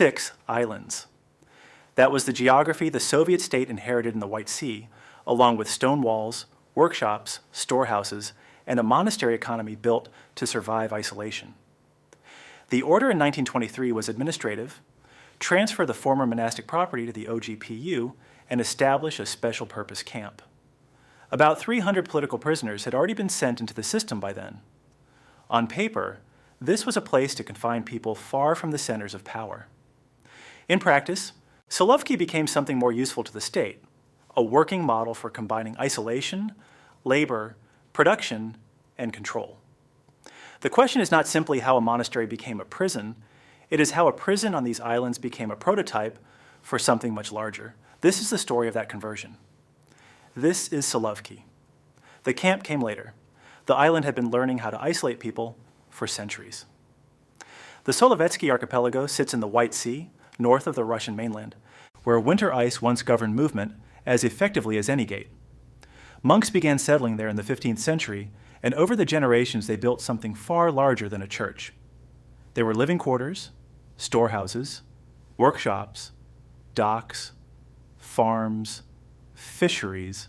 6 islands. That was the geography the Soviet state inherited in the White Sea, along with stone walls, workshops, storehouses, and a monastery economy built to survive isolation. The order in 1923 was administrative, transfer the former monastic property to the OGPU, and establish a special purpose camp. About 300 political prisoners had already been sent into the system by then. On paper, this was a place to confine people far from the centers of power. In practice, Solovki became something more useful to the state, a working model for combining isolation, labor, production, and control. The question is not simply how a monastery became a prison, it is how a prison on these islands became a prototype for something much larger. This is the story of that conversion. This is Solovki. The camp came later. The island had been learning how to isolate people for centuries. The Solovetsky archipelago sits in the White Sea, north of the Russian mainland, where winter ice once governed movement as effectively as any gate. Monks began settling there in the 15th century, and over the generations they built something far larger than a church. There were living quarters, storehouses, workshops, docks, farms, fisheries,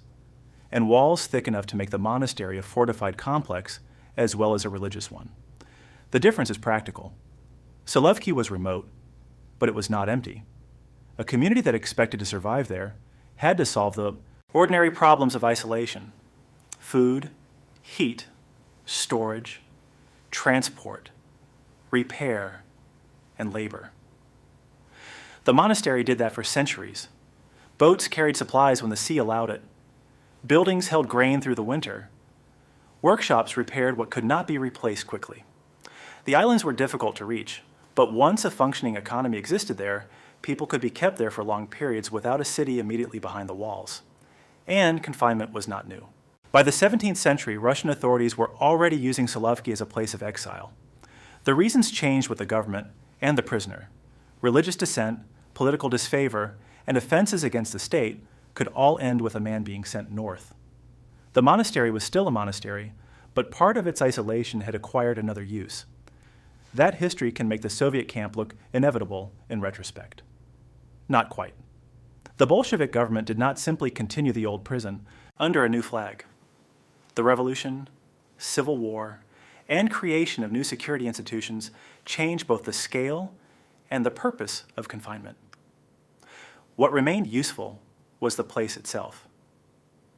and walls thick enough to make the monastery a fortified complex as well as a religious one. The difference is practical. Solovki was remote, but it was not empty. A community that expected to survive there had to solve the ordinary problems of isolation: food, heat, storage, transport, repair, and labor. The monastery did that for centuries. Boats carried supplies when the sea allowed it. Buildings held grain through the winter. Workshops repaired what could not be replaced quickly. The islands were difficult to reach, but once a functioning economy existed there, people could be kept there for long periods without a city immediately behind the walls. And confinement was not new. By the 17th century, Russian authorities were already using Solovki as a place of exile. The reasons changed with the government and the prisoner. Religious dissent, political disfavor, and offenses against the state could all end with a man being sent north. The monastery was still a monastery, but part of its isolation had acquired another use. That history can make the Soviet camp look inevitable in retrospect. Not quite. The Bolshevik government did not simply continue the old prison under a new flag. The revolution, civil war, and creation of new security institutions changed both the scale and the purpose of confinement. What remained useful was the place itself.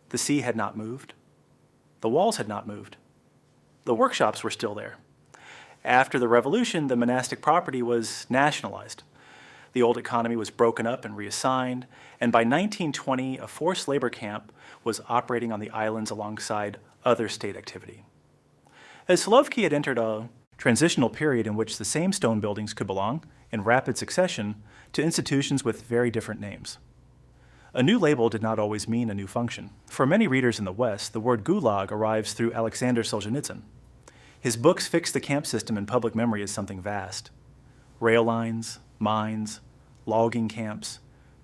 The sea had not moved. The walls had not moved. The workshops were still there. After the revolution, the monastic property was nationalized. The old economy was broken up and reassigned, and by 1920, a forced labor camp was operating on the islands alongside other state activity. As Solovki had entered a transitional period in which the same stone buildings could belong, in rapid succession, to institutions with very different names. A new label did not always mean a new function. For many readers in the West, the word Gulag arrives through Alexander Solzhenitsyn. His books fix the camp system in public memory as something vast. Rail lines, mines, logging camps,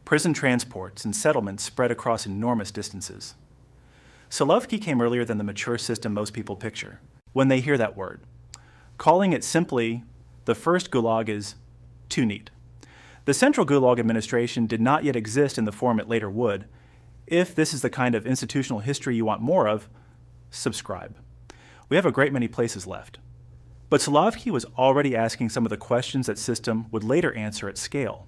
prison transports, and settlements spread across enormous distances. Solovki came earlier than the mature system most people picture when they hear that word. Calling it simply the first Gulag is too neat. The central Gulag administration did not yet exist in the form it later would. If this is the kind of institutional history you want more of, subscribe. We have a great many places left. But Solovki was already asking some of the questions that system would later answer at scale.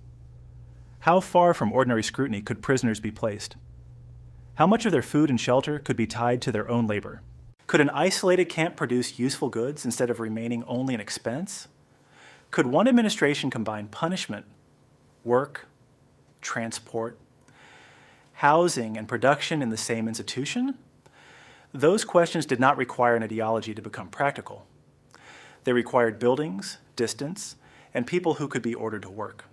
How far from ordinary scrutiny could prisoners be placed? How much of their food and shelter could be tied to their own labor? Could an isolated camp produce useful goods instead of remaining only an expense? Could one administration combine punishment, work, transport, housing, and production in the same institution? Those questions did not require an ideology to become practical. They required buildings, distance, and people who could be ordered to work.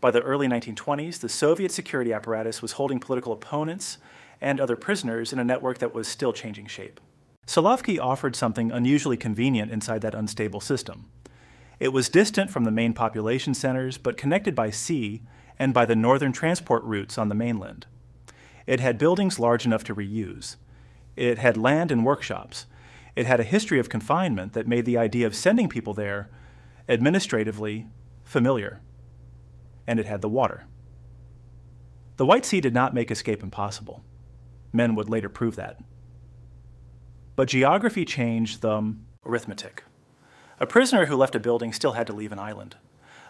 By the early 1920s, the Soviet security apparatus was holding political opponents and other prisoners in a network that was still changing shape. Solovki offered something unusually convenient inside that unstable system. It was distant from the main population centers, but connected by sea and by the northern transport routes on the mainland. It had buildings large enough to reuse. It had land and workshops. It had a history of confinement that made the idea of sending people there administratively familiar. and it had the water. The White Sea did not make escape impossible. Men would later prove that. But geography changed the arithmetic. A prisoner who left a building still had to leave an island.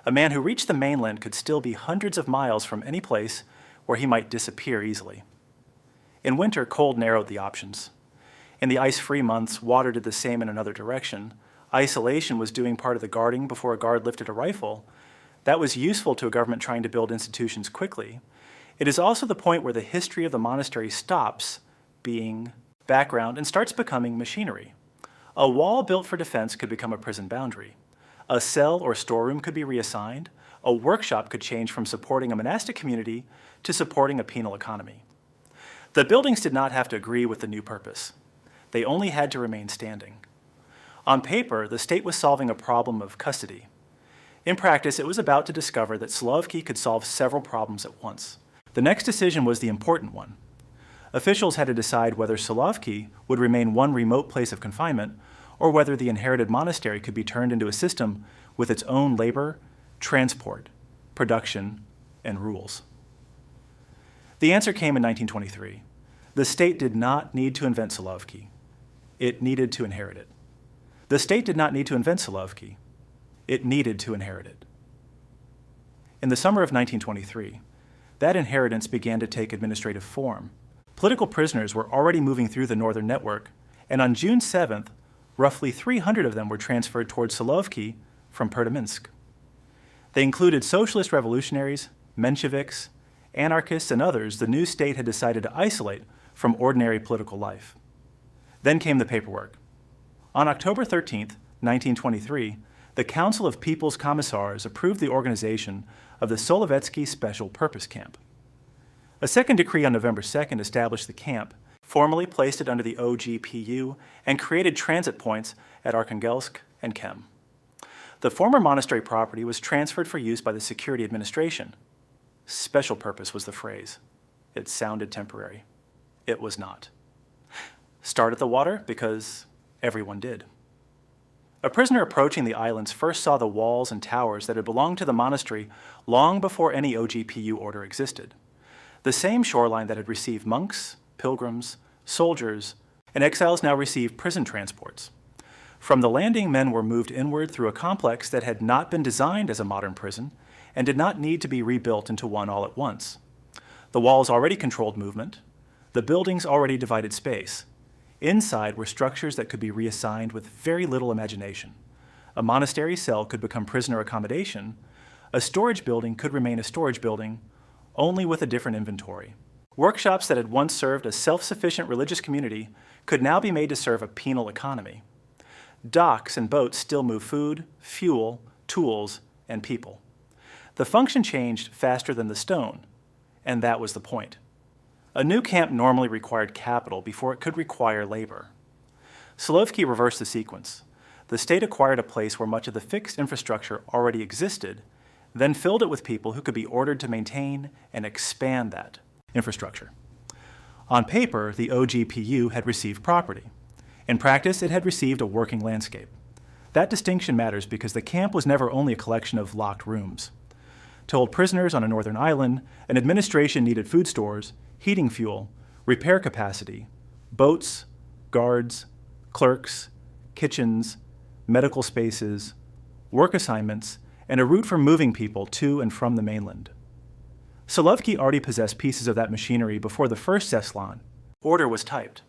A man who reached the mainland could still be hundreds of miles from any place where he might disappear easily. In winter, cold narrowed the options. In the ice-free months, water did the same in another direction. Isolation was doing part of the guarding before a guard lifted a rifle. That was useful to a government trying to build institutions quickly. It is also the point where the history of the monastery stops being background and starts becoming machinery. A wall built for defense could become a prison boundary. A cell or storeroom could be reassigned. A workshop could change from supporting a monastic community to supporting a penal economy. The buildings did not have to agree with the new purpose. They only had to remain standing. On paper, the state was solving a problem of custody. In practice, it was about to discover that Solovki could solve several problems at once. The next decision was the important one. Officials had to decide whether Solovki would remain one remote place of confinement or whether the inherited monastery could be turned into a system with its own labor, transport, production, and rules. The answer came in 1923. The state did not need to invent Solovki. It needed to inherit it. The state did not need to invent Solovki. It needed to inherit it. In the summer of 1923, that inheritance began to take administrative form. Political prisoners were already moving through the northern network, and on June 7th, roughly 300 of them were transferred towards Solovki from Perdaminsk. They included socialist revolutionaries, Mensheviks, anarchists, and others the new state had decided to isolate from ordinary political life. Then came the paperwork. On October 13th, 1923, the Council of People's Commissars approved the organization of the Solovetsky Special Purpose Camp. A second decree on November 2nd established the camp, formally placed it under the OGPU, and created transit points at Arkhangelsk and Kem. The former monastery property was transferred for use by the Security Administration. Special purpose was the phrase. It sounded temporary. It was not. Start at the water because everyone did. A prisoner approaching the islands first saw the walls and towers that had belonged to the monastery long before any OGPU order existed. The same shoreline that had received monks, pilgrims, soldiers, and exiles now received prison transports. From the landing, men were moved inward through a complex that had not been designed as a modern prison and did not need to be rebuilt into one all at once. The walls already controlled movement. The buildings already divided space. Inside were structures that could be reassigned with very little imagination. A monastery cell could become prisoner accommodation. A storage building could remain a storage building, only with a different inventory. Workshops that had once served a self-sufficient religious community could now be made to serve a penal economy. Docks and boats still move food, fuel, tools, and people. The function changed faster than the stone, and that was the point. A new camp normally required capital before it could require labor. Solovki reversed the sequence. The state acquired a place where much of the fixed infrastructure already existed, then filled it with people who could be ordered to maintain and expand that infrastructure. On paper, the OGPU had received property. In practice, it had received a working landscape. That distinction matters because the camp was never only a collection of locked rooms. To hold prisoners on a northern island, an administration needed food stores, heating fuel, repair capacity, boats, guards, clerks, kitchens, medical spaces, work assignments, and a route for moving people to and from the mainland. Solovki already possessed pieces of that machinery before the first SLON. Order was typed.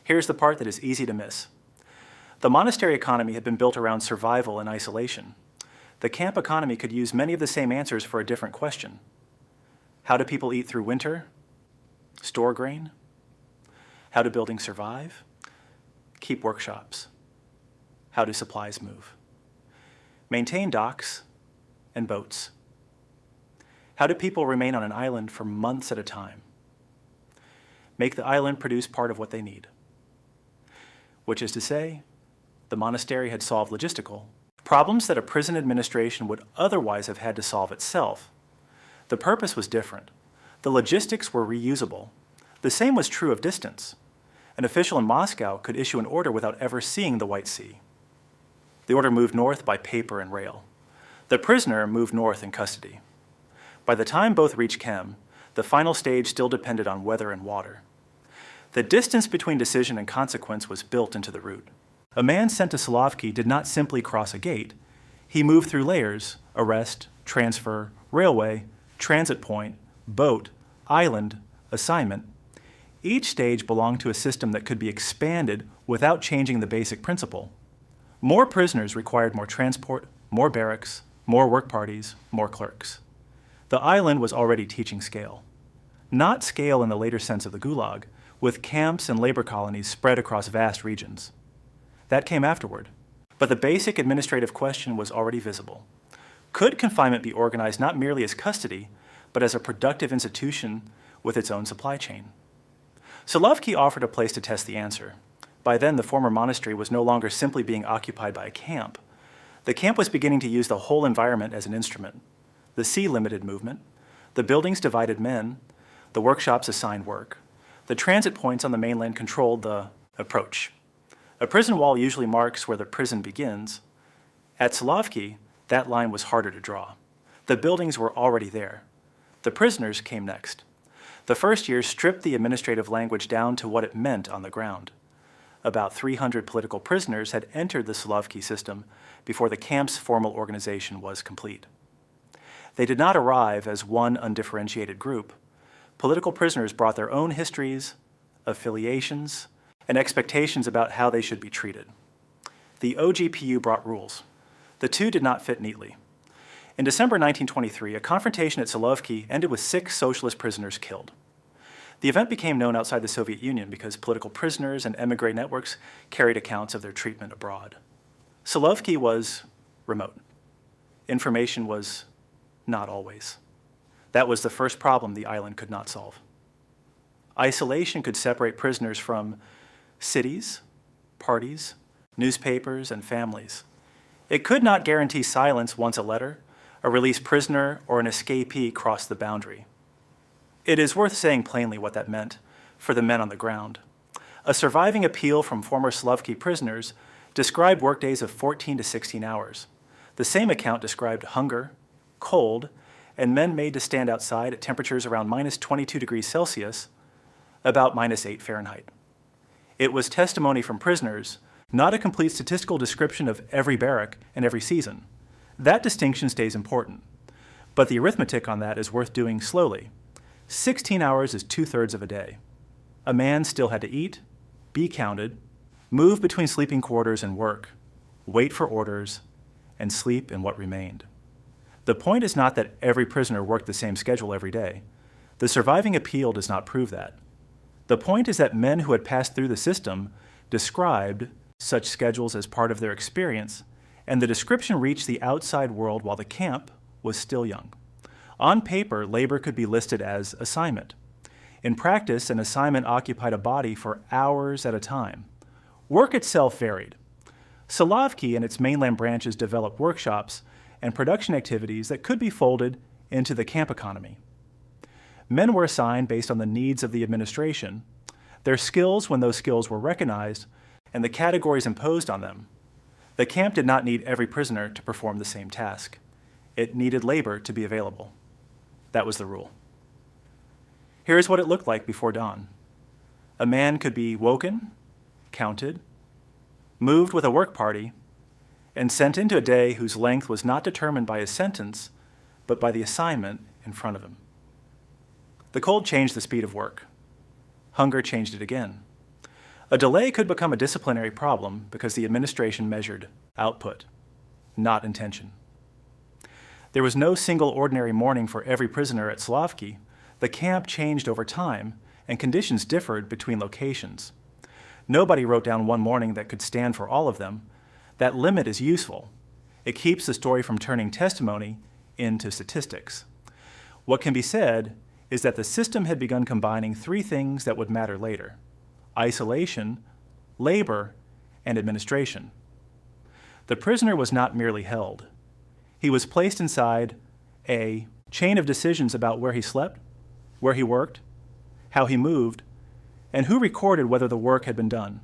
Here's the part that is easy to miss. The monastery economy had been built around survival and isolation. The camp economy could use many of the same answers for a different question. How do people eat through winter? Store grain? How do buildings survive? Keep workshops. How do supplies move? Maintain docks and boats. How do people remain on an island for months at a time? Make the island produce part of what they need. Which is to say, the monastery had solved logistical problems that a prison administration would otherwise have had to solve itself. The purpose was different. The logistics were reusable. The same was true of distance. An official in Moscow could issue an order without ever seeing the White Sea. The order moved north by paper and rail. The prisoner moved north in custody. By the time both reached Kem, the final stage still depended on weather and water. The distance between decision and consequence was built into the route. A man sent to Solovki did not simply cross a gate. He moved through layers: arrest, transfer, railway, transit point, boat, island, assignment. Each stage belonged to a system that could be expanded without changing the basic principle. More prisoners required more transport, more barracks, more work parties, more clerks. The island was already teaching scale. Not scale in the later sense of the Gulag, with camps and labor colonies spread across vast regions. That came afterward, but the basic administrative question was already visible. Could confinement be organized not merely as custody, but as a productive institution with its own supply chain? Solovki offered a place to test the answer. By then, the former monastery was no longer simply being occupied by a camp. The camp was beginning to use the whole environment as an instrument. The sea limited movement, the buildings divided men, the workshops assigned work. The transit points on the mainland controlled the approach. A prison wall usually marks where the prison begins. At Solovki, that line was harder to draw. The buildings were already there. The prisoners came next. The first year stripped the administrative language down to what it meant on the ground. About 300 political prisoners had entered the Solovki system before the camp's formal organization was complete. They did not arrive as one undifferentiated group. Political prisoners brought their own histories, affiliations, and expectations about how they should be treated. The OGPU brought rules. The two did not fit neatly. In December 1923, a confrontation at Solovki ended with 6 socialist prisoners killed. The event became known outside the Soviet Union because political prisoners and émigré networks carried accounts of their treatment abroad. Solovki was remote. Information was not always. That was the first problem the island could not solve. Isolation could separate prisoners from cities, parties, newspapers, and families. It could not guarantee silence once a letter, a released prisoner, or an escapee crossed the boundary. It is worth saying plainly what that meant for the men on the ground. A surviving appeal from former Solovki prisoners described workdays of 14 to 16 hours. The same account described hunger, cold, and men made to stand outside at temperatures around minus 22 degrees Celsius, about minus 8 Fahrenheit. It was testimony from prisoners, not a complete statistical description of every barrack and every season. That distinction stays important, but the arithmetic on that is worth doing slowly. 16 hours is 2/3 of a day. A man still had to eat, be counted, move between sleeping quarters and work, wait for orders, and sleep in what remained. The point is not that every prisoner worked the same schedule every day. The surviving appeal does not prove that. The point is that men who had passed through the system described such schedules as part of their experience, and the description reached the outside world while the camp was still young. On paper, labor could be listed as assignment. In practice, an assignment occupied a body for hours at a time. Work itself varied. Solovki and its mainland branches developed workshops and production activities that could be folded into the camp economy. Men were assigned based on the needs of the administration, their skills when those skills were recognized, and the categories imposed on them. The camp did not need every prisoner to perform the same task. It needed labor to be available. That was the rule. Here's what it looked like before dawn. A man could be woken, counted, moved with a work party, and sent into a day whose length was not determined by his sentence, but by the assignment in front of him. The cold changed the speed of work. Hunger changed it again. A delay could become a disciplinary problem because the administration measured output, not intention. There was no single ordinary morning for every prisoner at Solovki. The camp changed over time, and conditions differed between locations. Nobody wrote down one morning that could stand for all of them. That limit is useful. It keeps the story from turning testimony into statistics. What can be said is that the system had begun combining 3 things that would matter later: isolation, labor, and administration. The prisoner was not merely held. He was placed inside a chain of decisions about where he slept, where he worked, how he moved, and who recorded whether the work had been done.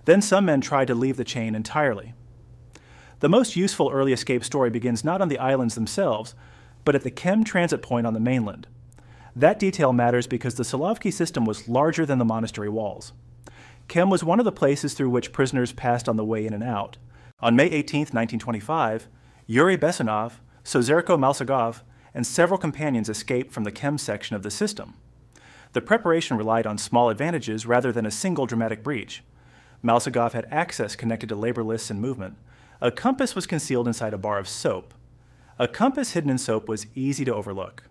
Then some men tried to leave the chain entirely. The most useful early escape story begins not on the islands themselves, but at the Chem transit point on the mainland. That detail matters because the Solovki system was larger than the monastery walls. Chem was one of the places through which prisoners passed on the way in and out. On May 18, 1925, Yuri Besanov, Sozerko Malsagov, and several companions escaped from the Chem section of the system. The preparation relied on small advantages rather than a single dramatic breach. Malsagov had access connected to labor lists and movement. A compass was concealed inside a bar of soap. A compass hidden in soap was easy to overlook.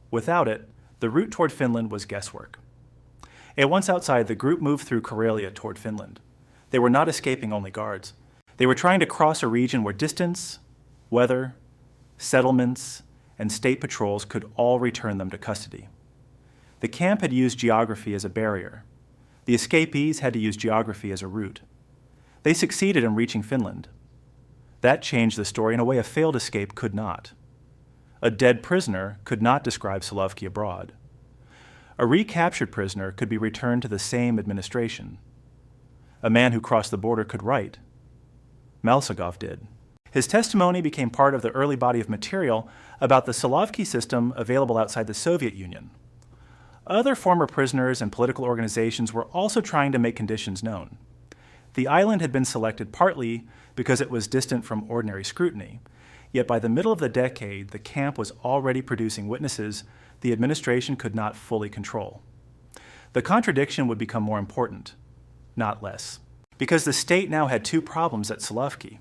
Without it, the route toward Finland was guesswork. And once outside, the group moved through Karelia toward Finland. They were not escaping only guards. They were trying to cross a region where distance, weather, settlements, and state patrols could all return them to custody. The camp had used geography as a barrier. The escapees had to use geography as a route. They succeeded in reaching Finland. That changed the story in a way a failed escape could not. A dead prisoner could not describe Solovki abroad. A recaptured prisoner could be returned to the same administration. A man who crossed the border could write. Malsagov did. His testimony became part of the early body of material about the Solovki system available outside the Soviet Union. Other former prisoners and political organizations were also trying to make conditions known. The island had been selected partly because it was distant from ordinary scrutiny, yet by the middle of the decade, the camp was already producing witnesses the administration could not fully control. The contradiction would become more important, not less, because the state now had two problems at Solovki.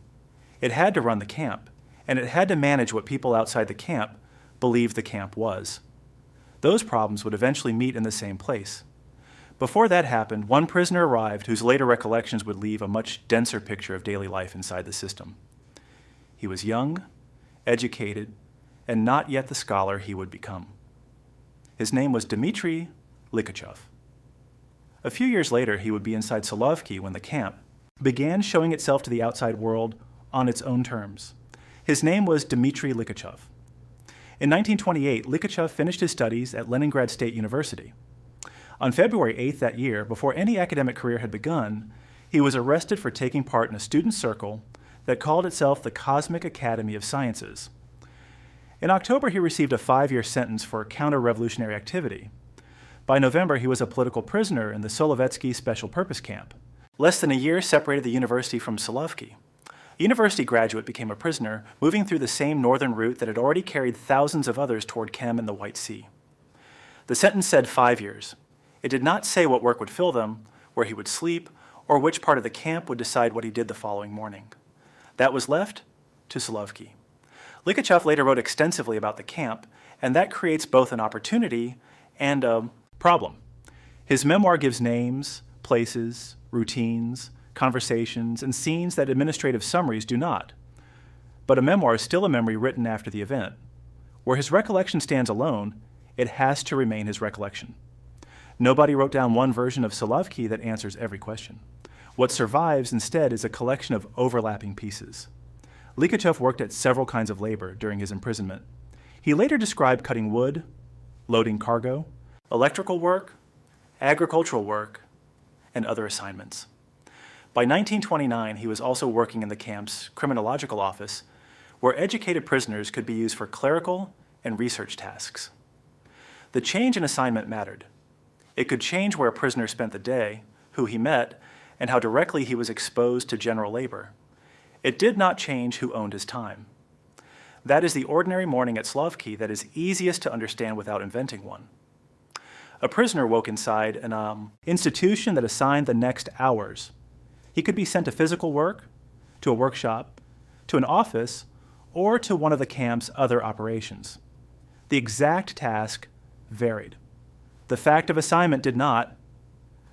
It had to run the camp, and it had to manage what people outside the camp believed the camp was. Those problems would eventually meet in the same place. Before that happened, one prisoner arrived whose later recollections would leave a much denser picture of daily life inside the system. He was young, educated, and not yet the scholar he would become. His name was Dmitry Likhachev. A few years later, he would be inside Solovki when the camp began showing itself to the outside world on its own terms. His name was Dmitry Likhachev. In 1928, Likhachev finished his studies at Leningrad State University. On February 8th that year, before any academic career had begun, he was arrested for taking part in a student circle that called itself the Cosmic Academy of Sciences. In October, he received a 5-year sentence for counter-revolutionary activity. By November, he was a political prisoner in the Solovetsky Special Purpose Camp. Less than a year separated the university from Solovki. A university graduate became a prisoner, moving through the same northern route that had already carried thousands of others toward Chem and the White Sea. The sentence said 5 years. It did not say what work would fill them, where he would sleep, or which part of the camp would decide what he did the following morning. That was left to Solovki. Likhachev later wrote extensively about the camp, and that creates both an opportunity and a problem. His memoir gives names, places, routines, conversations, and scenes that administrative summaries do not. But a memoir is still a memory written after the event. Where his recollection stands alone, it has to remain his recollection. Nobody wrote down one version of Solovki that answers every question. What survives instead is a collection of overlapping pieces. Likhachev worked at several kinds of labor during his imprisonment. He later described cutting wood, loading cargo, electrical work, agricultural work, and other assignments. By 1929, he was also working in the camp's criminological office, where educated prisoners could be used for clerical and research tasks. The change in assignment mattered. It could change where a prisoner spent the day, who he met, and how directly he was exposed to general labor. It did not change who owned his time. That is the ordinary morning at Solovki that is easiest to understand without inventing one. A prisoner woke inside an institution that assigned the next hours. He could be sent to physical work, to a workshop, to an office, or to one of the camp's other operations. The exact task varied. The fact of assignment did not.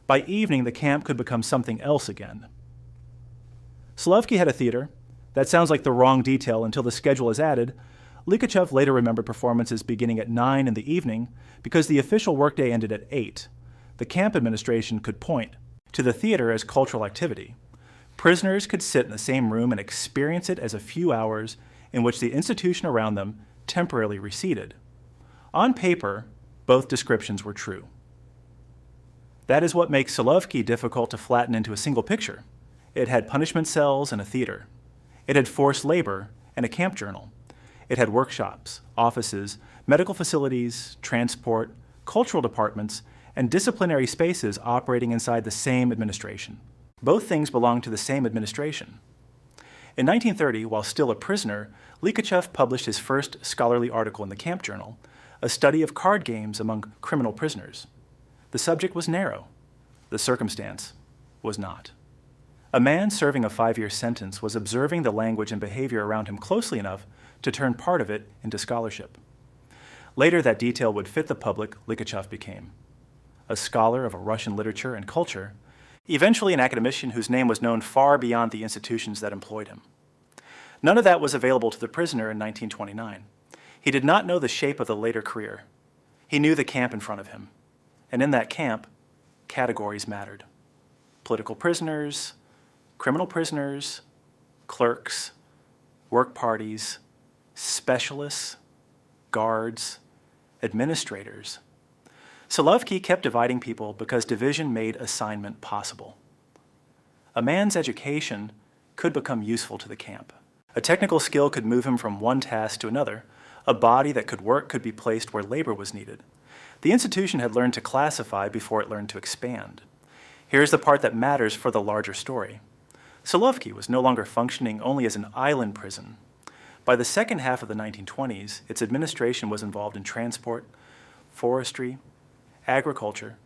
By evening, the camp could become something else again. Solovki had a theater. That sounds like the wrong detail until the schedule is added. Likhachev later remembered performances beginning at 9 in the evening because the official workday ended at 8. The camp administration could point to the theater as cultural activity. Prisoners could sit in the same room and experience it as a few hours in which the institution around them temporarily receded. On paper, both descriptions were true. That is what makes Solovki difficult to flatten into a single picture. It had punishment cells and a theater. It had forced labor and a camp journal. It had workshops, offices, medical facilities, transport, cultural departments, and disciplinary spaces operating inside the same administration. Both things belonged to the same administration. In 1930, while still a prisoner, Likhachev published his first scholarly article in the Camp Journal, a study of card games among criminal prisoners. The subject was narrow. The circumstance was not. A man serving a 5-year sentence was observing the language and behavior around him closely enough to turn part of it into scholarship. Later, that detail would fit the public Likhachev became. A scholar of Russian literature and culture, eventually an academician whose name was known far beyond the institutions that employed him. None of that was available to the prisoner in 1929. He did not know the shape of the later career. He knew the camp in front of him. And in that camp, categories mattered. Political prisoners, criminal prisoners, clerks, work parties, specialists, guards, administrators. Solovki kept dividing people because division made assignment possible. A man's education could become useful to the camp. A technical skill could move him from one task to another. A body that could work could be placed where labor was needed. The institution had learned to classify before it learned to expand. Here's the part that matters for the larger story. Solovki was no longer functioning only as an island prison. By the second half of the 1920s, its administration was involved in transport, forestry, agriculture,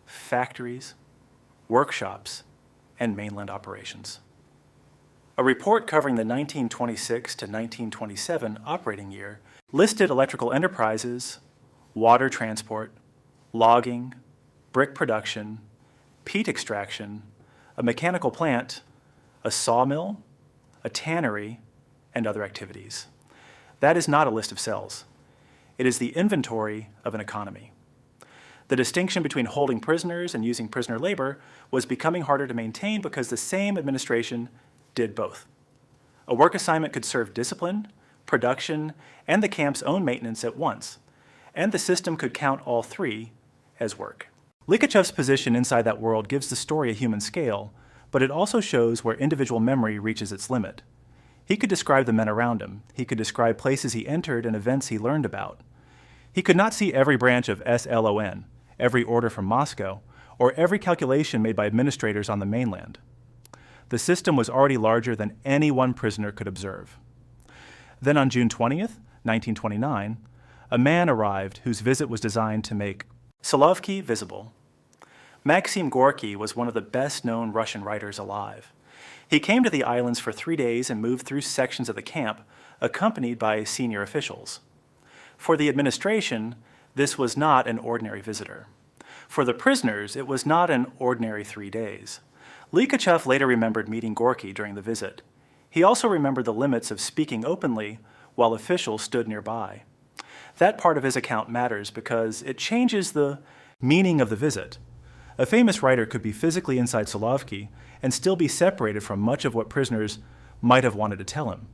factories, workshops, and mainland operations. A report covering the 1926 to 1927 operating year listed electrical enterprises, water transport, logging, brick production, peat extraction, a mechanical plant, a sawmill, a tannery, and other activities. That is not a list of cells. It is the inventory of an economy. The distinction between holding prisoners and using prisoner labor was becoming harder to maintain because the same administration did both. A work assignment could serve discipline, production, and the camp's own maintenance at once, and the system could count all three as work. Likhachev's position inside that world gives the story a human scale, but it also shows where individual memory reaches its limit. He could describe the men around him. He could describe places he entered and events he learned about. He could not see every branch of SLON, every order from Moscow, or every calculation made by administrators on the mainland. The system was already larger than any one prisoner could observe. Then on June 20th, 1929, a man arrived whose visit was designed to make Solovki visible. Maxim Gorky was one of the best-known Russian writers alive. He came to the islands for 3 days and moved through sections of the camp, accompanied by senior officials. For the administration, this was not an ordinary visitor. For the prisoners, it was not an ordinary 3 days. Likhachev later remembered meeting Gorky during the visit. He also remembered the limits of speaking openly while officials stood nearby. That part of his account matters because it changes the meaning of the visit. A famous writer could be physically inside Solovki and still be separated from much of what prisoners might have wanted to tell him.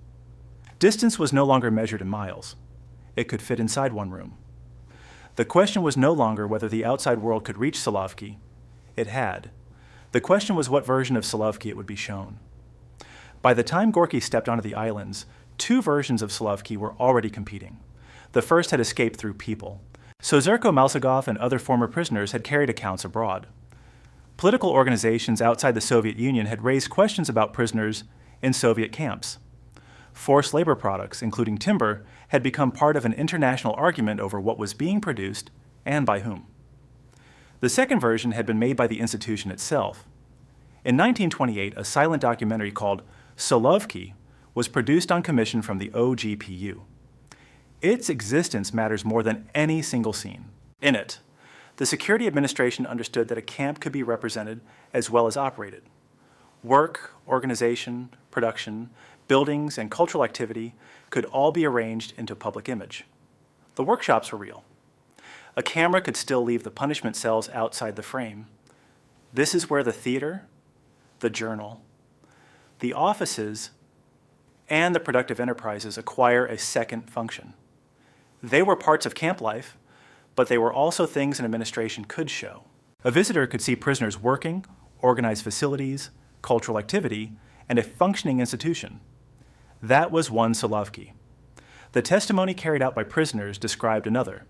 Distance was no longer measured in miles. It could fit inside one room. The question was no longer whether the outside world could reach Solovki. It had. The question was what version of Solovki it would be shown. By the time Gorky stepped onto the islands, 2 versions of Solovki were already competing. The first had escaped through people. Sozerko Malsagov and other former prisoners had carried accounts abroad. Political organizations outside the Soviet Union had raised questions about prisoners in Soviet camps. Forced labor products, including timber, had become part of an international argument over what was being produced and by whom. The second version had been made by the institution itself. In 1928, a silent documentary called Solovki was produced on commission from the OGPU. Its existence matters more than any single scene. In it, the Security Administration understood that a camp could be represented as well as operated. Work, organization, production, buildings, and cultural activity could all be arranged into public image. The workshops were real. A camera could still leave the punishment cells outside the frame. This is where the theater, the journal, the offices, and the productive enterprises acquire a second function. They were parts of camp life, but they were also things an administration could show. A visitor could see prisoners working, organized facilities, cultural activity, and a functioning institution. That was one Solovki. The testimony carried out by prisoners described another.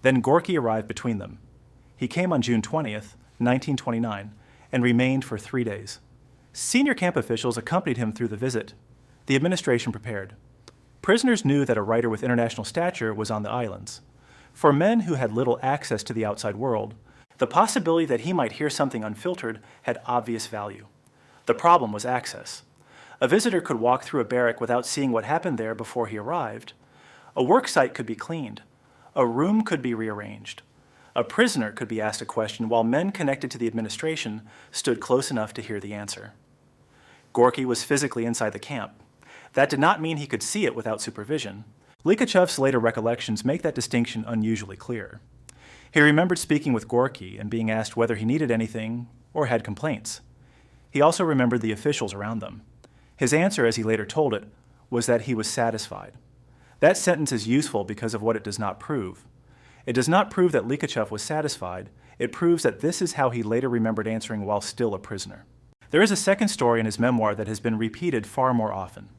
Then Gorky arrived between them. He came on June 20th, 1929, and remained for 3 days. Senior camp officials accompanied him through the visit. The administration prepared. Prisoners knew that a writer with international stature was on the islands. For men who had little access to the outside world, the possibility that he might hear something unfiltered had obvious value. The problem was access. A visitor could walk through a barrack without seeing what happened there before he arrived. A work site could be cleaned. A room could be rearranged. A prisoner could be asked a question while men connected to the administration stood close enough to hear the answer. Gorky was physically inside the camp. That did not mean he could see it without supervision. Likhachev's later recollections make that distinction unusually clear. He remembered speaking with Gorky and being asked whether he needed anything or had complaints. He also remembered the officials around them. His answer, as he later told it, was that he was satisfied. That sentence is useful because of what it does not prove. It does not prove that Likhachev was satisfied. It proves that this is how he later remembered answering while still a prisoner. There is a second story in his memoir that has been repeated far more often.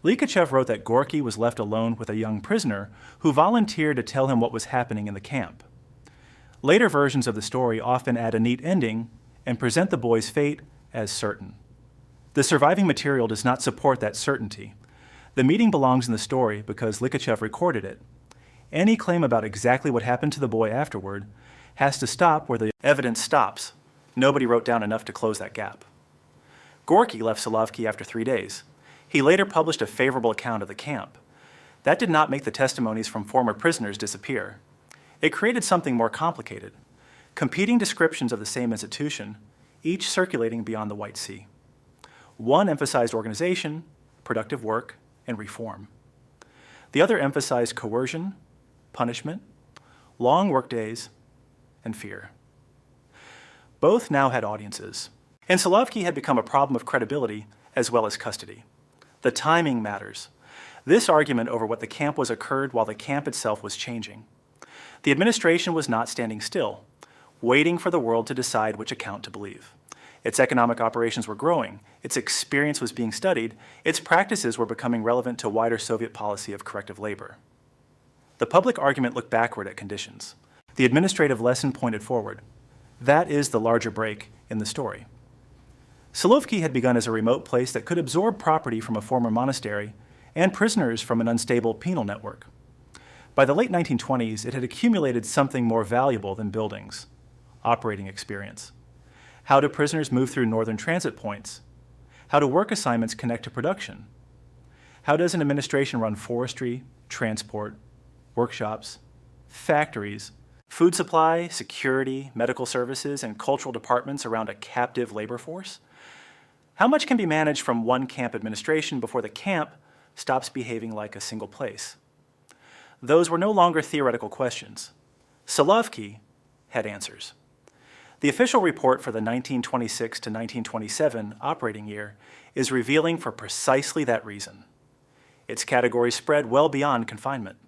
Likhachev wrote that Gorky was left alone with a young prisoner who volunteered to tell him what was happening in the camp. Later versions of the story often add a neat ending and present the boy's fate as certain. The surviving material does not support that certainty. The meeting belongs in the story because Likhachev recorded it. Any claim about exactly what happened to the boy afterward has to stop where the evidence stops. Nobody wrote down enough to close that gap. Gorky left Solovki after 3 days. He later published a favorable account of the camp. That did not make the testimonies from former prisoners disappear. It created something more complicated, competing descriptions of the same institution, each circulating beyond the White Sea. One emphasized organization, productive work, and reform. The other emphasized coercion, punishment, long workdays, and fear. Both now had audiences, and Solovki had become a problem of credibility as well as custody. The timing matters. This argument over what the camp was occurred while the camp itself was changing. The administration was not standing still, waiting for the world to decide which account to believe. Its economic operations were growing, its experience was being studied, its practices were becoming relevant to wider Soviet policy of corrective labor. The public argument looked backward at conditions. The administrative lesson pointed forward. That is the larger break in the story. Solovki had begun as a remote place that could absorb property from a former monastery and prisoners from an unstable penal network. By the late 1920s, it had accumulated something more valuable than buildings: operating experience. How do prisoners move through northern transit points? How do work assignments connect to production? How does an administration run forestry, transport, workshops, factories, food supply, security, medical services, and cultural departments around a captive labor force? How much can be managed from one camp administration before the camp stops behaving like a single place? Those were no longer theoretical questions. Solovki had answers. The official report for the 1926 to 1927 operating year is revealing for precisely that reason. Its categories spread well beyond confinement.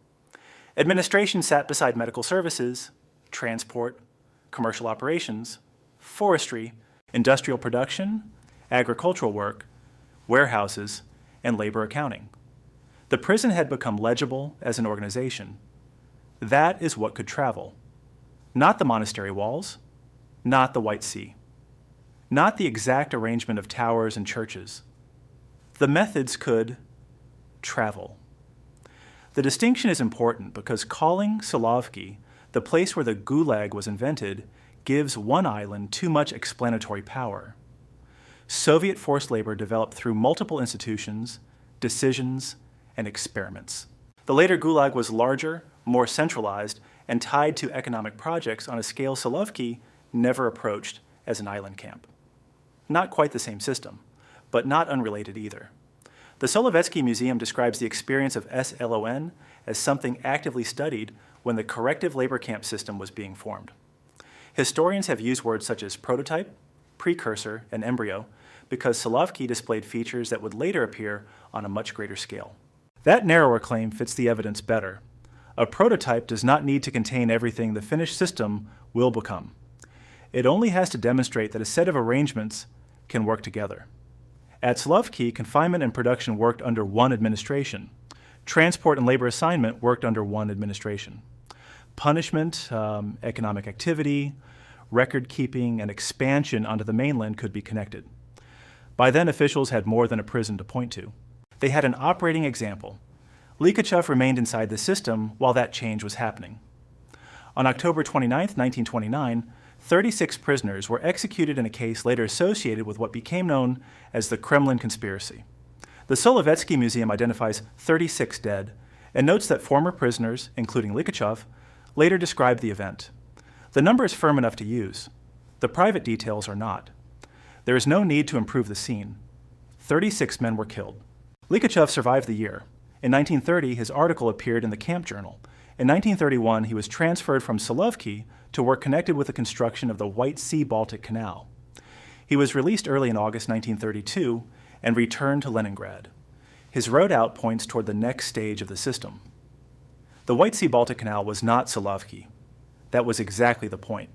Administration sat beside medical services, transport, commercial operations, forestry, industrial production, agricultural work, warehouses, and labor accounting. The prison had become legible as an organization. That is what could travel. Not the monastery walls, not the White Sea, not the exact arrangement of towers and churches. The methods could travel. The distinction is important because calling Solovki the place where the Gulag was invented gives one island too much explanatory power. Soviet forced labor developed through multiple institutions, decisions, and experiments. The later Gulag was larger, more centralized, and tied to economic projects on a scale Solovki never approached as an island camp. Not quite the same system, but not unrelated either. The Solovetsky Museum describes the experience of SLON as something actively studied when the corrective labor camp system was being formed. Historians have used words such as prototype, precursor, and embryo because Solovki displayed features that would later appear on a much greater scale. That narrower claim fits the evidence better. A prototype does not need to contain everything the finished system will become. It only has to demonstrate that a set of arrangements can work together. At Solovki, confinement and production worked under one administration. Transport and labor assignment worked under one administration. Punishment, economic activity, record keeping, and expansion onto the mainland could be connected. By then, officials had more than a prison to point to. They had an operating example. Likhachev remained inside the system while that change was happening. On October 29, 1929, 36 prisoners were executed in a case later associated with what became known as the Kremlin conspiracy. The Solovetsky Museum identifies 36 dead and notes that former prisoners, including Likhachev, later described the event. The number is firm enough to use. The private details are not. There is no need to improve the scene. 36 men were killed. Likhachev survived the year. In 1930, his article appeared in the Camp Journal. In 1931, he was transferred from Solovki to work connected with the construction of the White Sea-Baltic Canal. He was released early in August 1932 and returned to Leningrad. His road out points toward the next stage of the system. The White Sea-Baltic Canal was not Solovki. That was exactly the point.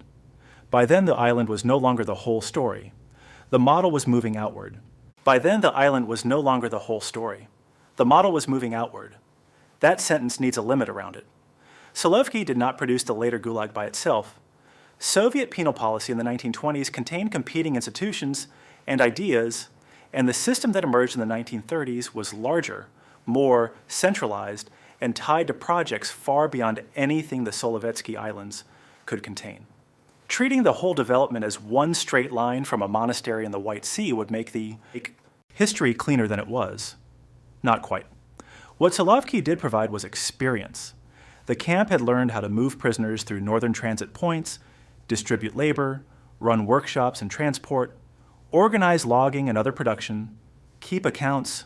By then, the island was no longer the whole story. The model was moving outward. By then, the island was no longer the whole story. The model was moving outward. That sentence needs a limit around it. Solovki did not produce the later Gulag by itself. Soviet penal policy in the 1920s contained competing institutions and ideas, and the system that emerged in the 1930s was larger, more centralized, and tied to projects far beyond anything the Solovetsky Islands could contain. Treating the whole development as one straight line from a monastery in the White Sea would make the history cleaner than it was. Not quite. What Solovki did provide was experience. The camp had learned how to move prisoners through northern transit points, distribute labor, run workshops and transport, organize logging and other production, keep accounts,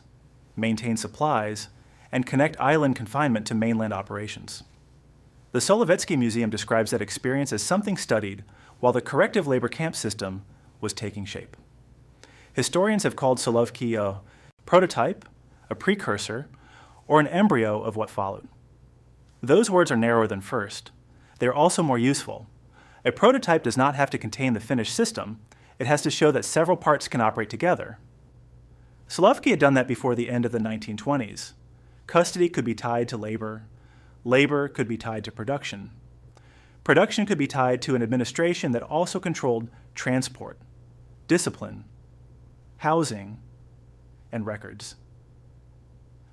maintain supplies, and connect island confinement to mainland operations. The Solovetsky Museum describes that experience as something studied while the corrective labor camp system was taking shape. Historians have called Solovki a prototype, a precursor, or an embryo of what followed. Those words are narrower than first. They are also more useful. A prototype does not have to contain the finished system. It has to show that several parts can operate together. Solovki had done that before the end of the 1920s. Custody could be tied to labor. Labor could be tied to production. Production could be tied to an administration that also controlled transport, discipline, housing, and records.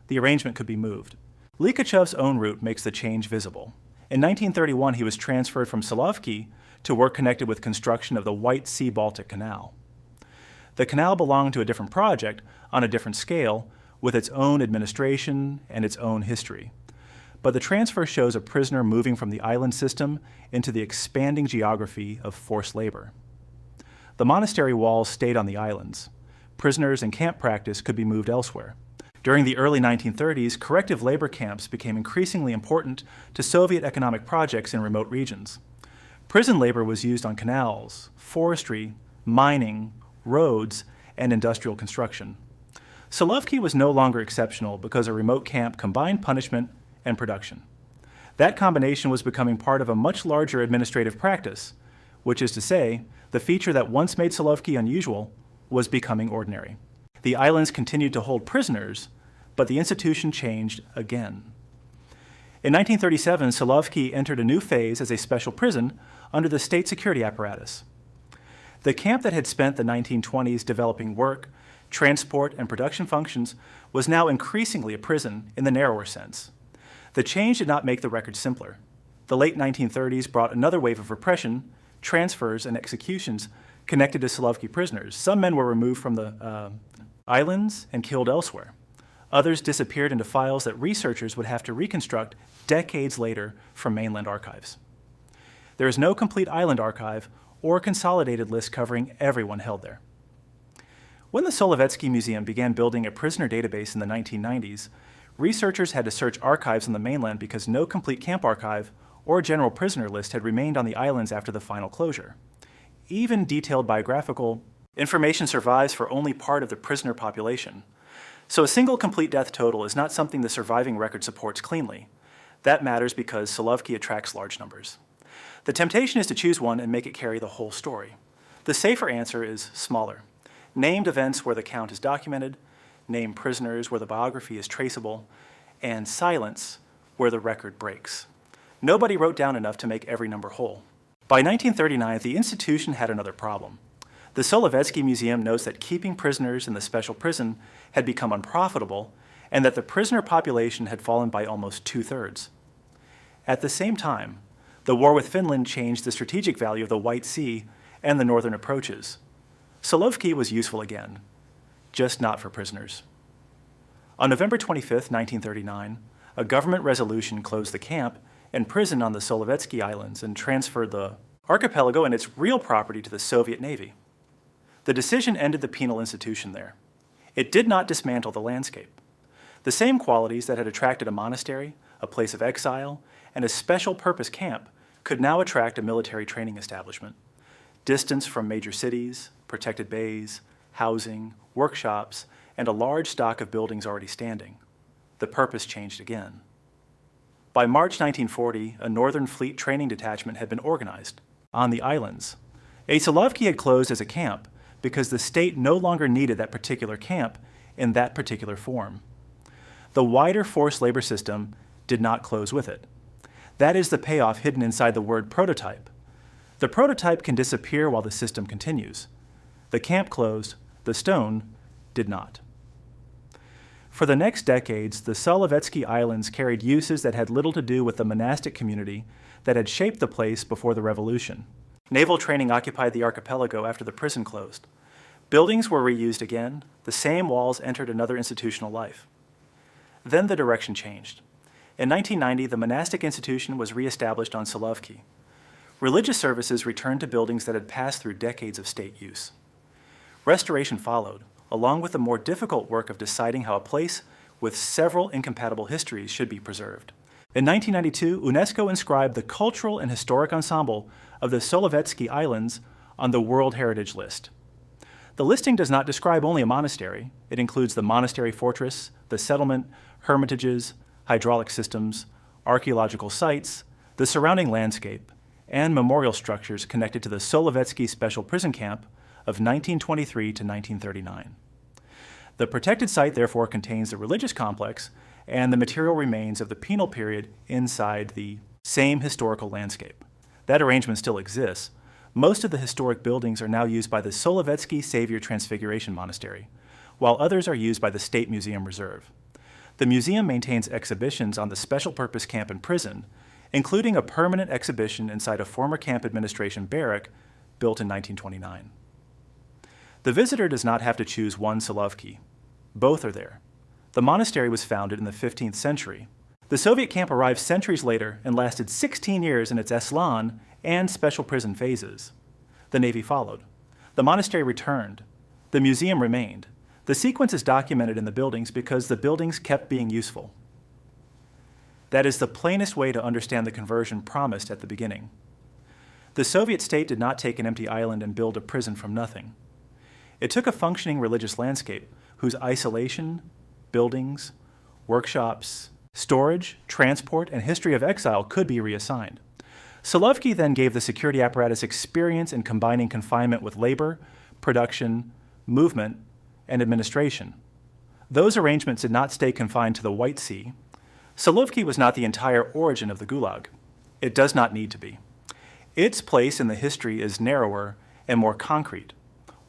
The arrangement could be moved. Likhachev's own route makes the change visible. In 1931, he was transferred from Solovki to work connected with construction of the White Sea-Baltic Canal. The canal belonged to a different project on a different scale with its own administration and its own history. But the transfer shows a prisoner moving from the island system into the expanding geography of forced labor. The monastery walls stayed on the islands. Prisoners and camp practice could be moved elsewhere. During the early 1930s, corrective labor camps became increasingly important to Soviet economic projects in remote regions. Prison labor was used on canals, forestry, mining, roads, and industrial construction. Solovki was no longer exceptional because a remote camp combined punishment and production. That combination was becoming part of a much larger administrative practice, which is to say, the feature that once made Solovki unusual was becoming ordinary. The islands continued to hold prisoners, but the institution changed again. In 1937, Solovki entered a new phase as a special prison under the state security apparatus. The camp that had spent the 1920s developing work, transport, and production functions was now increasingly a prison in the narrower sense. The change did not make the record simpler. The late 1930s brought another wave of repression, transfers, and executions connected to Solovki prisoners. Some men were removed from the islands and killed elsewhere. Others disappeared into files that researchers would have to reconstruct decades later from mainland archives. There is no complete island archive or consolidated list covering everyone held there. When the Solovetsky Museum began building a prisoner database in the 1990s, researchers had to search archives on the mainland because no complete camp archive or general prisoner list had remained on the islands after the final closure. Even detailed biographical information survives for only part of the prisoner population. So a single complete death total is not something the surviving record supports cleanly. That matters because Solovki attracts large numbers. The temptation is to choose one and make it carry the whole story. The safer answer is smaller. Named events where the count is documented, named prisoners where the biography is traceable, and silence where the record breaks. Nobody wrote down enough to make every number whole. By 1939, the institution had another problem. The Solovetsky Museum notes that keeping prisoners in the special prison had become unprofitable and that the prisoner population had fallen by almost 2/3. At the same time, the war with Finland changed the strategic value of the White Sea and the northern approaches. Solovki was useful again, just not for prisoners. On November 25, 1939, a government resolution closed the camp and prison on the Solovetsky Islands and transferred the archipelago and its real property to the Soviet Navy. The decision ended the penal institution there. It did not dismantle the landscape. The same qualities that had attracted a monastery, a place of exile, and a special purpose camp could now attract a military training establishment. Distance from major cities, protected bays, housing, workshops, and a large stock of buildings already standing. The purpose changed again. By March 1940, a Northern Fleet training detachment had been organized on the islands. Solovki had closed as a camp because the state no longer needed that particular camp in that particular form. The wider forced labor system did not close with it. That is the payoff hidden inside the word prototype. The prototype can disappear while the system continues. The camp closed, the stone did not. For the next decades, the Solovetsky Islands carried uses that had little to do with the monastic community that had shaped the place before the revolution. Naval training occupied the archipelago after the prison closed. Buildings were reused again, the same walls entered another institutional life. Then the direction changed. In 1990, the monastic institution was reestablished on Solovki. Religious services returned to buildings that had passed through decades of state use. Restoration followed, along with the more difficult work of deciding how a place with several incompatible histories should be preserved. In 1992, UNESCO inscribed the cultural and historic ensemble of the Solovetsky Islands on the World Heritage List. The listing does not describe only a monastery. It includes the monastery fortress, the settlement, hermitages, hydraulic systems, archaeological sites, the surrounding landscape, and memorial structures connected to the Solovetsky Special Prison Camp of 1923 to 1939. The protected site therefore contains the religious complex and the material remains of the penal period inside the same historical landscape. That arrangement still exists. Most of the historic buildings are now used by the Solovetsky Savior Transfiguration Monastery, while others are used by the State Museum Reserve. The museum maintains exhibitions on the special purpose camp and prison, including a permanent exhibition inside a former camp administration barrack built in 1929. The visitor does not have to choose one Solovki. Both are there. The monastery was founded in the 15th century. The Soviet camp arrived centuries later and lasted 16 years in its SLON and special prison phases. The Navy followed. The monastery returned. The museum remained. The sequence is documented in the buildings because the buildings kept being useful. That is the plainest way to understand the conversion promised at the beginning. The Soviet state did not take an empty island and build a prison from nothing. It took a functioning religious landscape whose isolation, buildings, workshops, storage, transport, and history of exile could be reassigned. Solovki then gave the security apparatus experience in combining confinement with labor, production, movement, and administration. Those arrangements did not stay confined to the White Sea. Solovki was not the entire origin of the Gulag. It does not need to be. Its place in the history is narrower and more concrete.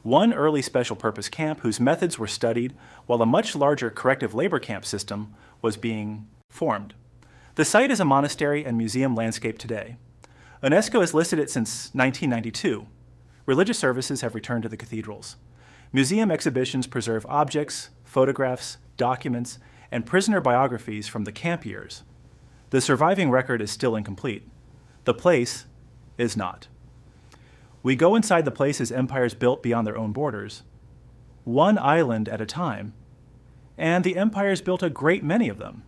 One early special purpose camp whose methods were studied while a much larger corrective labor camp system was being formed. The site is a monastery and museum landscape today. UNESCO has listed it since 1992. Religious services have returned to the cathedrals. Museum exhibitions preserve objects, photographs, documents, and prisoner biographies from the camp years. The surviving record is still incomplete. The place is not. We go inside the places empires built beyond their own borders, one island at a time, and the empires built a great many of them.